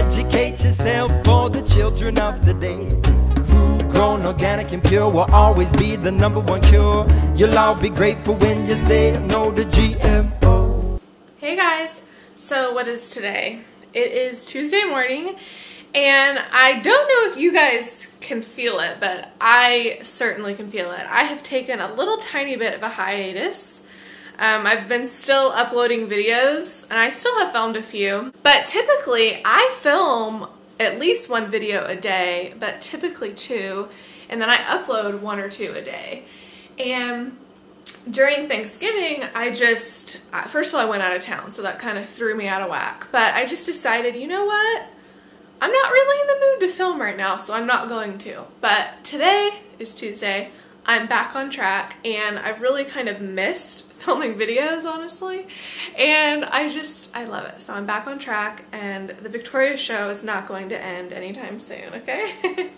Educate yourself for the children of today. Food grown organic and pure will always be the #1 cure. You'll all be grateful when you say no to GMO. Hey guys, so what is today? It is Tuesday morning, and I don't know if you guys can feel it, but I certainly can feel it. I have taken a little tiny bit of a hiatus. I've been still uploading videos, and I still have filmed a few, but typically I film at least 1 video a day, but typically 2, and then I upload 1 or 2 a day. And during Thanksgiving, first of all, I went out of town, so that kind of threw me out of whack, but I just decided, you know what? I'm not really in the mood to film right now, so I'm not going to. But today is Tuesday, I'm back on track, and I've really kind of missed filming videos, honestly, and I love it. So I'm back on track, and the Victoria show is not going to end anytime soon, okay?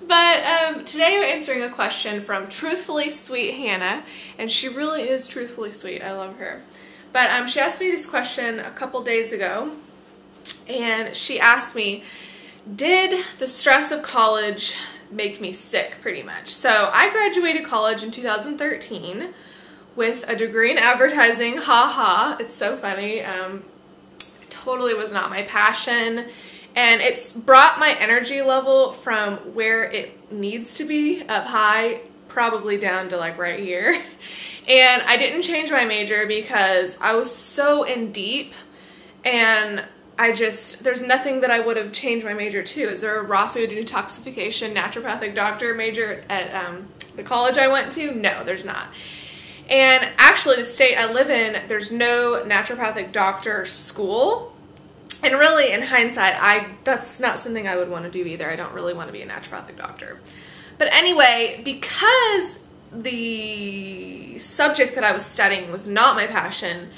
But today we're answering a question from Truthfully Sweet Hannah, and she really is truthfully sweet. I love her. But she asked me this question a couple days ago, and she asked me, did the stress of college make me sick, pretty much? So I graduated college in 2013 with a degree in advertising. Ha, it's so funny. It totally was not my passion, and it's brought my energy level from where it needs to be up high, probably down to like right here. And I didn't change my major because I was so in deep, and there's nothing that I would have changed my major to. Is there a raw food detoxification naturopathic doctor major at the college I went to? No, there's not. And actually, the state I live in, there's no naturopathic doctor school. And really, in hindsight, that's not something I would want to do either. I don't really want to be a naturopathic doctor. But anyway, because the subject that I was studying was not my passion,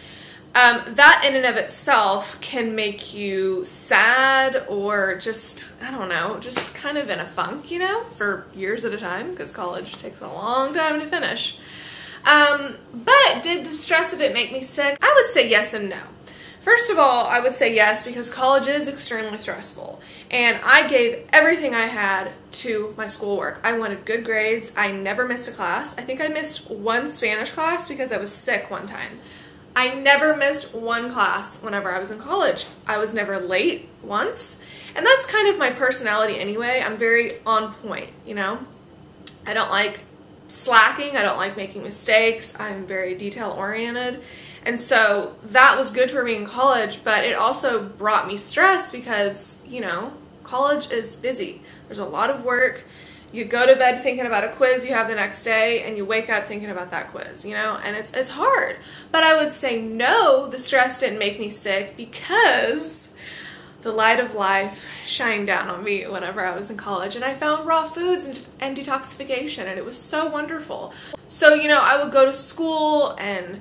that in and of itself can make you sad or just, I don't know, just kind of in a funk, you know, for years at a time, because college takes a long time to finish. But did the stress of it make me sick? I would say yes and no. First of all, I would say yes, because college is extremely stressful, and I gave everything I had to my schoolwork. I wanted good grades. I never missed a class. I think I missed 1 Spanish class because I was sick one time. I never missed 1 class whenever I was in college. I was never late once, and that's kind of my personality anyway. I'm very on point, you know? I don't like slacking. I don't like making mistakes. I'm very detail-oriented. And so that was good for me in college, but it also brought me stress because, you know, college is busy. There's a lot of work. You go to bed thinking about a quiz you have the next day, and you wake up thinking about that quiz, you know, and it's hard. But I would say no, the stress didn't make me sick, because the light of life shined down on me whenever I was in college, and I found raw foods and detoxification, and it was so wonderful. So, you know, I would go to school and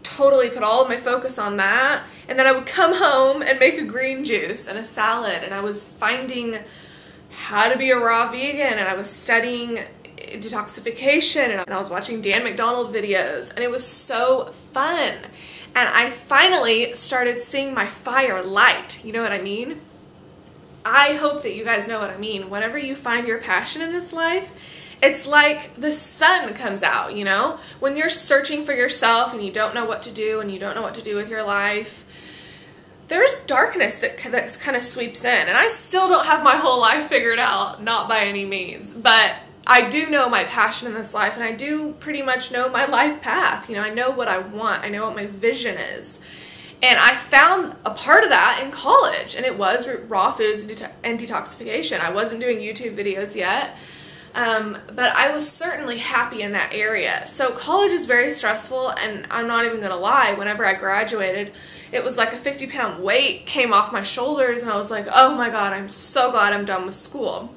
totally put all of my focus on that, and then I would come home and make a green juice and a salad, and I was finding how to be a raw vegan, and I was studying detoxification, and I was watching Dan McDonald videos, and it was so fun. And I finally started seeing my fire light. You know what I mean? I hope that you guys know what I mean. Whenever you find your passion in this life, it's like the sun comes out, you know? When you're searching for yourself and you don't know what to do and you don't know what to do with your life, there's darkness that kind of sweeps in. And I still don't have my whole life figured out, not by any means. But I do know my passion in this life, and I do pretty much know my life path. You know, I know what I want. I know what my vision is. And I found a part of that in college, and it was raw foods and detoxification. I wasn't doing YouTube videos yet, but I was certainly happy in that area. So college is very stressful, and I'm not even going to lie, whenever I graduated, it was like a 50-pound weight came off my shoulders, and I was like, oh my God, I'm so glad I'm done with school.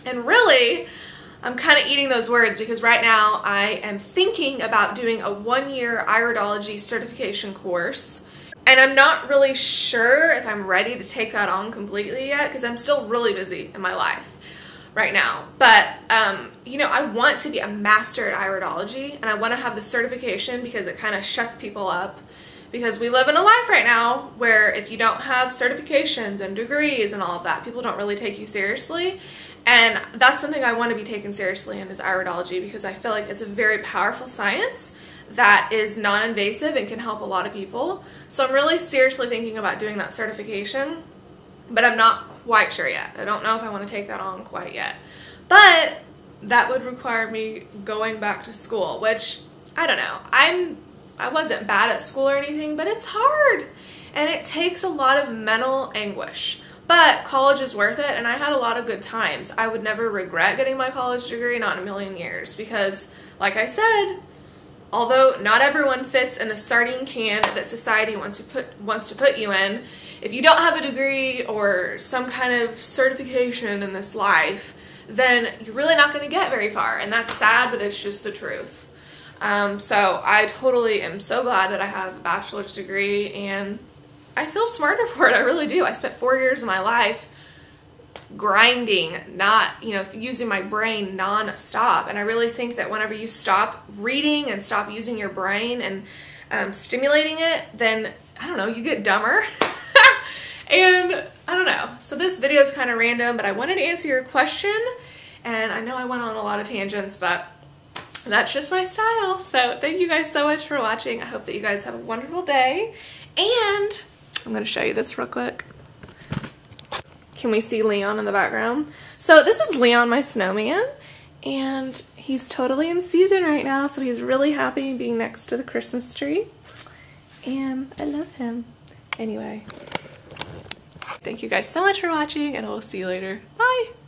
And really, I'm kind of eating those words, because right now I am thinking about doing a 1-year iridology certification course. And I'm not really sure if I'm ready to take that on completely yet, because I'm still really busy in my life right now. But, you know, I want to be a master at iridology, and I want to have the certification because it kind of shuts people up because we live in a life right now where if you don't have certifications and degrees and all of that, people don't really take you seriously. And that's something I want to be taken seriously in, is iridology, because I feel like it's a very powerful science that is non-invasive and can help a lot of people. So I'm really seriously thinking about doing that certification, but I'm not quite sure yet. I don't know if I want to take that on quite yet. But that would require me going back to school, which, I don't know. I wasn't bad at school or anything, but it's hard. And it takes a lot of mental anguish. But college is worth it, and I had a lot of good times. I would never regret getting my college degree, not in a million years, because, like I said, although not everyone fits in the sardine can that society wants to put you in, if you don't have a degree or some kind of certification in this life, then you're really not going to get very far. And that's sad, but it's just the truth. So I totally am so glad that I have a bachelor's degree, and I feel smarter for it. I really do. I spent 4 years of my life grinding, not, using my brain non-stop. And I really think that whenever you stop reading and stop using your brain and stimulating it, then, I don't know, you get dumber. And I don't know. So this video is kind of random, but I wanted to answer your question. And I know I went on a lot of tangents, but that's just my style. So thank you guys so much for watching. I hope that you guys have a wonderful day. And I'm going to show you this real quick. Can we see Leon in the background? So this is Leon, my snowman, and he's totally in season right now, so he's really happy being next to the Christmas tree, and I love him. Anyway, thank you guys so much for watching, and I will see you later. Bye!